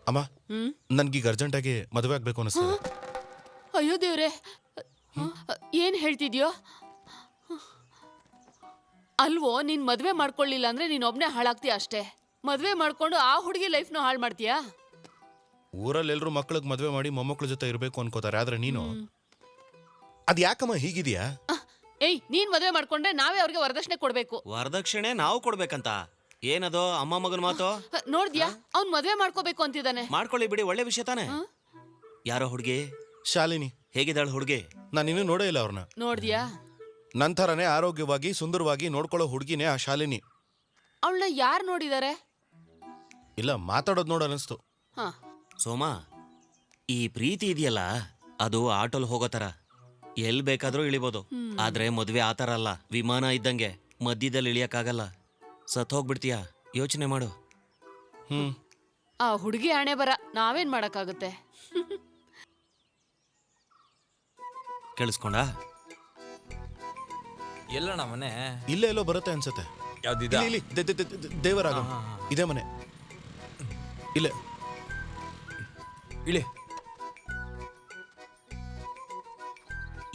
ಅಮ್ಮ ನನ್ಗೀಗ ಅರ್ಜೆಂಟಾಗಿ ಮದುವೆ ಆಗ್ಬೇಕು ಅನಿಸ್ತದೆ. ಅಯ್ಯೋ ದೇವ್ರೆ, ಏನ್ ಹೇಳ್ತಿದ್ಯೋ? ಅಲ್ವೋ, ನೀನ್ ಮದ್ವೆ ಮಾಡ್ಕೊಳ್ಳಿಲ್ಲ ಅಂದ್ರೆ ನೀನ್ ಒಬ್ನೇ ಹಾಳಾಗ್ತೀಯ ಅಷ್ಟೇ. ಮದ್ವೆ ಮಾಡ್ಕೊಂಡು ಆ ಹುಡುಗಿ ಲೈಫ್ನು ಹಾಳು ಮಾಡ್ತೀಯಾ? ಊರಲ್ಲಿ ಎಲ್ರು ಮಕ್ಳಿಗೆ ಮದುವೆ ಮಾಡಿ ಮೊಮ್ಮಕ್ಳ ಜೊತೆ ಇರಬೇಕು ಅನ್ಕೋತಾರೆ, ಆದ್ರೆ ನೀನು ಅದ್ ಯಾಕಮ್ಮ ಹೀಗಿದ್ಯಾ? ಏಯ್, ನೀನ್ ಮದ್ವೆ ಮಾಡ್ಕೊಂಡ್ರೆ ನಾವೇ ಅವ್ರಿಗೆ ವರದಕ್ಷಿಣೆ ಕೊಡ್ಬೇಕು. ವರದಕ್ಷಿಣೆ ನಾವು ಕೊಡ್ಬೇಕಂತ? ಏನದು ಅಮ್ಮ ಮಗನ ಮಾತು? ನೋಡ್ದ್ಯಾ, ಅವ್ನ್ ಮದ್ವೆ ಮಾಡ್ಕೋಬೇಕು ಅಂತಿದ್ದಾನೆ. ಮಾಡ್ಕೊಳ್ಳಿ ಬಿಡಿ, ಒಳ್ಳೆ ವಿಷಯ ತಾನೆ. ಯಾರೋ ಹುಡುಗಿ? ಶಾಲಿನಿ. ಹೇಗಿದ್ದಾಳು ಹುಡುಗಿ? ನಾನು ಇನ್ನೂ ನೋಡೇ ಇಲ್ಲ ಅವ್ರನ್ನ. ನೋಡ್ದ್ಯಾ? ನಂತರನೇ ಆರೋಗ್ಯವಾಗಿ ಸುಂದರವಾಗಿ ನೋಡ್ಕೊಳ್ಳೋ ಹುಡುಗಿನೇ ಆ ಶಾಲಿನಿ. ಅವಳನ್ನ ಯಾರು ನೋಡಿದಾರೆ? ಇಲ್ಲ, ಮಾತಾಡೋದು ನೋಡ ಅನಿಸ್ತು. ಸೋಮಾ, ಈ ಪ್ರೀತಿ ಇದೆಯಲ್ಲ, ಅದು ಆಟೋಲ್ ಹೋಗೋ ತರ, ಎಲ್ ಬೇಕಾದ್ರೂ ಇಳಿಬೋದು. ಆದ್ರೆ ಮದ್ವೆ ಆತರ ಅಲ್ಲ, ವಿಮಾನ ಇದ್ದಂಗೆ ಮಧ್ಯದಲ್ಲಿ ಇಳಿಯಕ್ಕಾಗಲ್ಲ. ಸತ್ ಹೋಗ್ಬಿಡ್ತೀಯ, ಯೋಚನೆ ಮಾಡು. ಆ ಹುಡುಗಿ ಹಣೆ ಬರ, ನಾವೇನ್ ಮಾಡಕ್ಕಾಗುತ್ತೆ? ಕೇಳಿಸ್ಕೊಂಡ? ಎಲ್ಲಣ್ಣ ಮನೆ? ಇಲ್ಲೇ ಎಲ್ಲೋ ಬರುತ್ತೆ ಅನ್ಸುತ್ತೆ. ಯಾವ್ದಿದೆ? ಇಲ್ಲಿ ದೇವರಾಗ ಇದೇ ಮನೆ. ಇಲ್ಲೇ ಇಳಿ.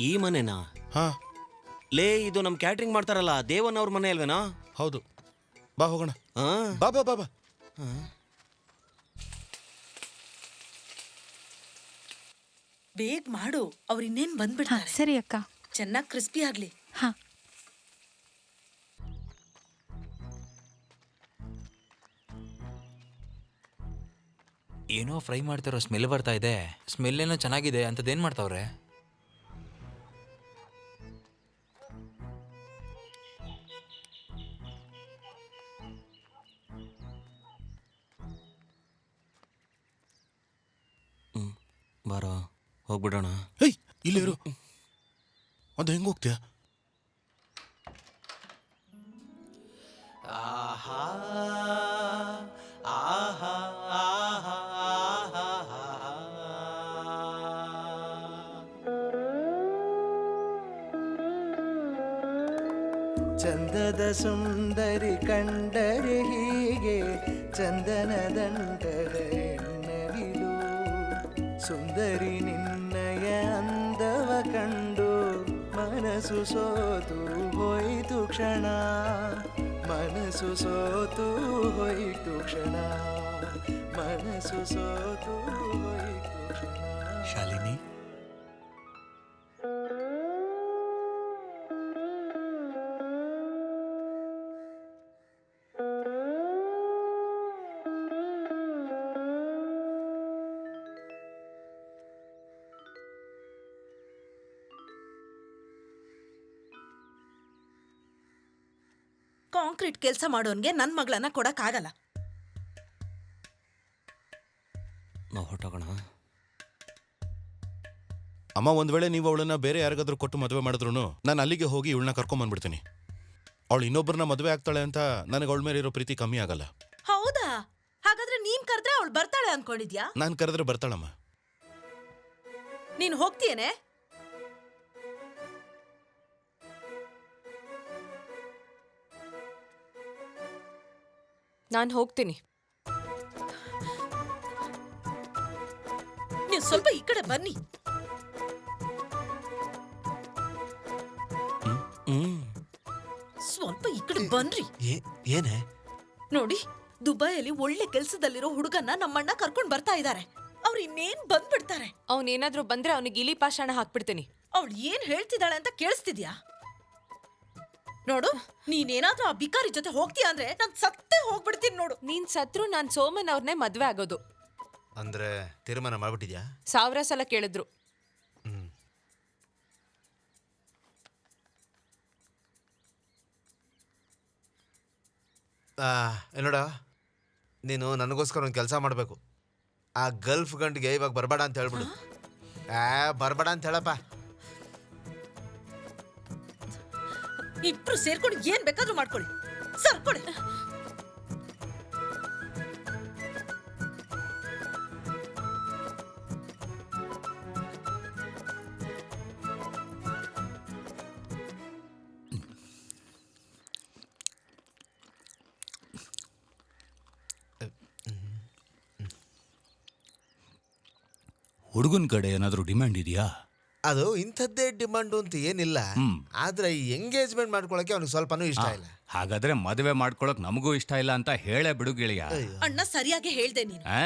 ಈ ಮನೆನಾ? ಹಾ. ಲೇ, ಇದು ನಮ್ ಕ್ಯಾಟ್ರಿಂಗ್ ಮಾಡ್ತಾರಲ್ಲ ದೇವನ್ ಅವ್ರ ಮನೆ ಅಲ್ವೇನಾ? ಹೌದು, ಬಾ ಹೋಗೋಣ. ಬಾ ಬಾ ಬಾ ಬಾ. ಬೇಗ ಮಾಡು, ಅವ್ರು ಇನ್ನೇನ್ ಬಂದ್ಬಿಡ್ತಾರೆ. ಸರಿ ಅಕ್ಕ. ಚೆನ್ನಾಗಿ ಕ್ರಿಸ್ಪಿ ಆಗ್ಲಿ. ಹಾ. ಏನೋ ಫ್ರೈ ಮಾಡ್ತಾರೋ ಸ್ಮೆಲ್ ಬರ್ತಾ ಇದೆ. ಸ್ಮೆಲ್ ಏನೋ ಚೆನ್ನಾಗಿದೆ ಅಂತದೇನ್ ಮಾಡ್ತಾವ್ರೆ? ಬಾರೋ, ಹೋಗ್ಬಿಡೋಣ. ಹೇಯ್, ಇಲ್ಲಿರು. ಅದು ಹೆಂಗ್ ಹೋಗ್ತೀಯ? ಚಂದದ ಸುಂದರಿ ಕಂಡರೆ ಹೀಗೆ ಚಂದನದಂಡದ ಎನ್ನವಿಲು. ಸುಂದರಿ ನಿನ್ನಯ ಅಂದವ ಕಂಡು ಮನಸ್ಸು ಸೋತು ಹೋಯಿತು ಕ್ಷಣ. ಮನಸ್ಸು ಸೋತು ಹೋಯಿತು ಕ್ಷಣ. ಮನಸ್ಸು ಸೋತು ಹೋಯಿತು ಕ್ಷಣ. ಶಾಲಿನಿ, ಕಾಂಕ್ರೀಟ್ ಕೆಲಸ ಮಾಡೋನ್ಗೆ ನನ್ ಮಗಳನ್ನ ಕೊಡಕ್ ಆಗಲ್ಲ. ನಾವು ಹೊಟ್ಟೋಗೋಣ. ಅಮ್ಮ, ಒಂದ್ ವೇಳೆ ನೀವು ಅವಳನ್ನ ಬೇರೆ ಯಾರಿಗಾದ್ರೂ ಕೊಟ್ಟು ಮದುವೆ ಮಾಡಿದ್ರು ನಾನು ಅಲ್ಲಿಗೆ ಹೋಗಿ ಇವಳನ್ನ ಕರ್ಕೊಂಬಂದ್ಬಿಡ್ತೀನಿ. ಅವಳು ಇನ್ನೊಬ್ಬರನ್ನ ಮದುವೆ ಆಗ್ತಾಳೆ ಅಂತ ನನಗೆ ಅವಳ ಮೇಲೆ ಇರೋ ಪ್ರೀತಿ ಕಮ್ಮಿ ಆಗಲ್ಲ. ಹೌದಾ? ಹಾಗಾದ್ರೆ ನೀನ್ ಕರೆದ್ರೆ ಅವಳು ಬರ್ತಾಳೆ ಅನ್ಕೊಂಡಿದ್ಯಾ? ನಾನು ಕರೆದ್ರೆ ಬರ್ತಾಳಮ್ಮ. ನೀನ್ ಹೋಗ್ತೀಯೇನೆ? ನಾನು ಹೋಗ್ತೀನಿ. ನೀವು ಸ್ವಲ್ಪ ಈ ಕಡೆ ಬನ್ನಿ. ಸ್ವಲ್ಪ ಈ ಕಡೆ ಬನ್ರಿ. ಏನೇ? ನೋಡಿ, ದುಬೈಯಲ್ಲಿ ಒಳ್ಳೆ ಕೆಲ್ಸದಲ್ಲಿರೋ ಹುಡುಗನ್ನ ನಮ್ಮಣ್ಣ ಕರ್ಕೊಂಡ್ ಬರ್ತಾ ಇದ್ದಾರೆ. ಅವ್ರು ಇನ್ನೇನ್ ಬಂದ್ಬಿಡ್ತಾರೆ. ಅವನೇನಾದ್ರೂ ಬಂದ್ರೆ ಅವನಿಗೆ ಇಲಿ ಪಾಷಾಣ ಹಾಕ್ಬಿಡ್ತೀನಿ. ಅವಳು ಏನ್ ಹೇಳ್ತಿದ್ದಾಳೆ ಅಂತ ಕೇಳಿಸ್ತಿದ್ಯಾ? ನೋಡು, ನೀನೇನಾದ್ರೂ ಆ ಬಿಕಾರಿ ಜೊತೆ ಹೋಗ್ತೀಯ ಅಂದ್ರೆ ನಾನ್ ಸತ್ತೇ ಹೋಗ್ಬಿಡ್ತೀನಿ ನೋಡು. ನೀನ್ ಸತ್ರು ನಾನ್ ಸೋಮನ್ ಅವ್ರನ್ನೇ ಮದ್ವೆ ಆಗೋದು. ಅಂದ್ರೆ ತೀರ್ಮಾನ ಮಾಡ್ಬಿಟ್ಟಿದ್ಯಾ? 1000 ಸಲ ಕೇಳಿದ್ರು. ನೋಡ, ನೀನು ನನಗೋಸ್ಕರ ಒಂದು ಕೆಲಸ ಮಾಡಬೇಕು. ಆ ಗಲ್ಫ್ ಗಂಟಿಗೆ ಇವಾಗ ಬರಬೇಡ ಅಂತ ಹೇಳ್ಬಿಡು. ಬರಬೇಡ ಅಂತ ಹೇಳಪ್ಪ. ಇಬ್ರು ಸೇರ್ಕೊಂಡು ಏನ್ ಬೇಕಾದ್ರೂ ಮಾಡ್ಕೊಳ್ಳಿ. ಸರ್ಕೊಳ್ಳಿ. ಹುಡುಗನ ಕಡೆ ಏನಾದರೂ ಡಿಮ್ಯಾಂಡ್ ಇದೆಯಾ? ಅದು ಇಂಥದ್ದೇ ಡಿಮಾಂಡು ಅಂತ ಏನಿಲ್ಲ, ಆದ್ರೆ ಈ ಎಂಗೇಜ್ಮೆಂಟ್ ಮಾಡ್ಕೊಳಕ್ಕೆ ಅವ್ನಿಗೆ ಸ್ವಲ್ಪನೂ ಇಷ್ಟ ಇಲ್ಲ. ಹಾಗಾದ್ರೆ ಮದುವೆ ಮಾಡ್ಕೊಳಕ್ ನಮಗೂ ಇಷ್ಟ ಇಲ್ಲ ಅಂತ ಹೇಳೇ ಬಿಡು ಗೆಳೆಯ. ಅಣ್ಣ ಸರಿಯಾಗಿ ಹೇಳ್ದೆ ನೀನು. ಆ,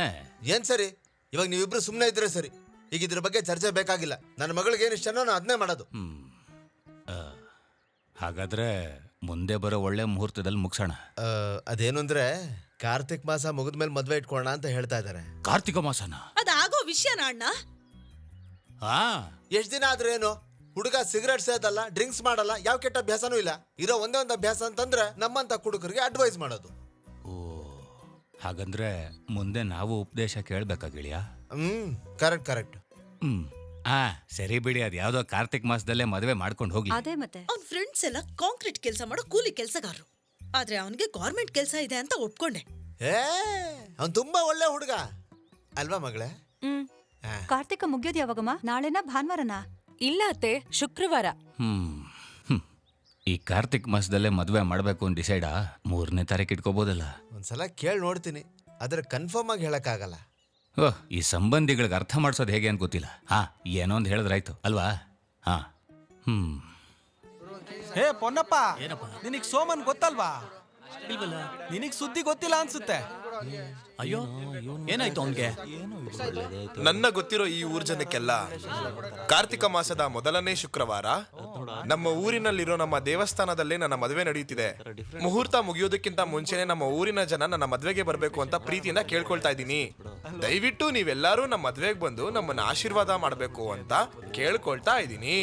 ಏನ್ ಸರಿ, ಇವಾಗ ನೀವಿಬ್ರು ಸುಮ್ಮನೆ ಇದ್ರೆ ಸರಿ. ಈಗ ಇದ್ರ ಬಗ್ಗೆ ಚರ್ಚೆ ಬೇಕಾಗಿಲ್ಲ. ನನ್ನ ಮಗಳಿಗೆ ಏನು ಇಷ್ಟನೋ ನಾನು ಅದನ್ನೇ ಮಾಡೋದು. ಆ, ಹಾಗಾದ್ರೆ ಮುಂದೆ ಬರೋ ಒಳ್ಳೆ ಮುಹೂರ್ತದಲ್ಲಿ ಮುಗಿಸೋಣ. ಅದೇನು ಅಂದ್ರೆ ಕಾರ್ತಿಕ್ ಮಾಸ ಮುಗಿದ್ಮೇಲೆ ಮದ್ವೆ ಇಟ್ಕೊಳ್ಳೋಣ ಅಂತ ಹೇಳ್ತಾ ಇದ್ದಾರೆ. ಕಾರ್ತಿಕ ಮಾಸನ? ಅದಾಗೋ ವಿಷಯನ ಅಣ್ಣ. ಹಾ, ಎಷ್ಟ್ ದಿನ ಆದ್ರೆ ಏನು, ಹುಡುಗ ಸಿಗರೇಟ್ ಸೇದಲ್ಲ, ಡ್ರಿಂಕ್ಸ್ ಮಾಡಲ್ಲ, ಯಾವ ಕೆಟ್ಟ ಅಭ್ಯಾಸನೂ ಇಲ್ಲ. ಇರೋ ಒಂದೇ ಒಂದು ಅಭ್ಯಾಸ ಅಂತಂದ್ರೆ ನಮ್ಮಂತ ಕುಡುಕರಿಗೆ ಅಡ್ವೈಸ್ ಮಾಡೋದು. ಓ, ಹಾಗಂದ್ರೆ ಮುಂದೆ ನಾವು ಉಪದೇಶ ಕೇಳ್ಬೇಕಾ ಗೆಳೆಯ? Correct correct. ಸರಿ ಬಿಡಿ, ಅದು ಯಾವ್ದೋ ಕಾರ್ತಿಕ್ ಮಾಸದಲ್ಲೇ ಮದುವೆ ಮಾಡ್ಕೊಂಡು ಹೋಗ್ಲಿ. ಅದೇ ಮತ್ತೆ ಅವ್ನ ಫ್ರೆಂಡ್ಸ್ ಎಲ್ಲ ಕಾಂಕ್ರೀಟ್ ಕೆಲಸ ಮಾಡೋ ಕೂಲಿ ಕೆಲಸಗಾರರು. ಆದ್ರೆ ಅವನಿಗೆ ಗೌರ್ಮೆಂಟ್ ಕೆಲಸ ಇದೆ ಅಂತ ಒಪ್ಕೊಂಡೆ. ಅವ್ನು ತುಂಬಾ ಒಳ್ಳೆ ಹುಡುಗ ಅಲ್ವಾ ಮಗಳೇ? ಕಾರ್ತಿಕ ಮುಗಿಯೋದು ಯಾವಾಗಮ್ಮ? ನಾಳೆನಾ ಭಾನುವಾರನಾ? ಇಲ್ಲ ಅತ್ತೆ, ಶುಕ್ರವಾರ. ಈ ಕಾರ್ತಿಕ್ ಮಾಸದಲ್ಲೇ ಮದುವೆ ಮಾಡ್ಬೇಕು ಅಂತ ಡಿಸೈಡಾ? 3ನೇ ತಾರೀಕು ಇಟ್ಕೋಬೋದಲ್ಲ? ಒಂದ್ಸಲ ಕೇಳಿ ನೋಡ್ತೀನಿ, ಆದ್ರೆ ಕನ್ಫರ್ಮ್ ಆಗಿ ಹೇಳಕ್ಕಾಗಲ್ಲ. ಓಹ್, ಈ ಸಂಬಂಧಿಗಳಿಗೆ ಅರ್ಥ ಮಾಡ್ಸೋದು ಹೇಗೆ ಅಂತ ಗೊತ್ತಿಲ್ಲ. ಏನೋ ಒಂದು ಹೇಳಿದ್ರಾಯ್ತು ಅಲ್ವಾ? ಹೇ ಪೊನ್ನಪ್ಪ, ನಿನಗ್ ಸೋಮನ್ ಗೊತ್ತಲ್ವಾ? ನಿನಗ್ ಸುದ್ದಿ ಗೊತ್ತಿಲ್ಲ ಅನ್ಸುತ್ತೆ. ಅಯ್ಯೋ, ಏನಾಯ್ತು ಅವನ್ಗೆ? ನನ್ನ ಗೊತ್ತಿರೋ ಈ ಊರ್ ಜನಕ್ಕೆಲ್ಲ ಕಾರ್ತಿಕ ಮಾಸದ ಮೊದಲನೇ ಶುಕ್ರವಾರ ನಮ್ಮ ಊರಿನಲ್ಲಿರೋ ನಮ್ಮ ದೇವಸ್ಥಾನದಲ್ಲೇ ನನ್ನ ಮದುವೆ ನಡೆಯುತ್ತಿದೆ. ಮುಹೂರ್ತ ಮುಗಿಯೋದಕ್ಕಿಂತ ಮುಂಚೆನೆ ನಮ್ಮ ಊರಿನ ಜನ ನನ್ನ ಮದ್ವೆಗೆ ಬರಬೇಕು ಅಂತ ಪ್ರೀತಿಯಿಂದ ಕೇಳ್ಕೊಳ್ತಾ ಇದ್ದೀನಿ. ದಯವಿಟ್ಟು ನೀವೆಲ್ಲರೂ ನಮ್ಮ ಮದ್ವೆಗೆ ಬಂದು ನಮ್ಮನ್ನ ಆಶೀರ್ವಾದ ಮಾಡಬೇಕು ಅಂತ ಕೇಳ್ಕೊಳ್ತಾ ಇದ್ದೀನಿ.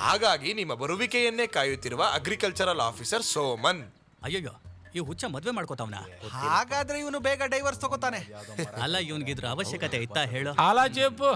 ಹಾಗಾಗಿ ನಿಮ್ಮ ಬರುವಿಕೆಯನ್ನೇ ಕಾಯುತ್ತಿರುವ ಅಗ್ರಿಕಲ್ಚರಲ್ ಆಫೀಸರ್ ಸೋಮನ್. ಅಯ್ಯಯ್ಯೋ, ಈ ಹುಚ್ಚ ಮದ್ವೆ ಮಾಡ್ಕೋತಾವ್ನ? ಹಾಗಾದ್ರೆ ಇವನು ಬೇಗ ಡೈವರ್ಸ್ ತಗೋತಾನೆ. ಅಲ್ಲ, ಇವನ್ಗಿದ್ರ ಅವಶ್ಯಕತೆ ಇತ್ತಾ ಹೇಳು? ಅಲ್ಲ ಜೇಪು,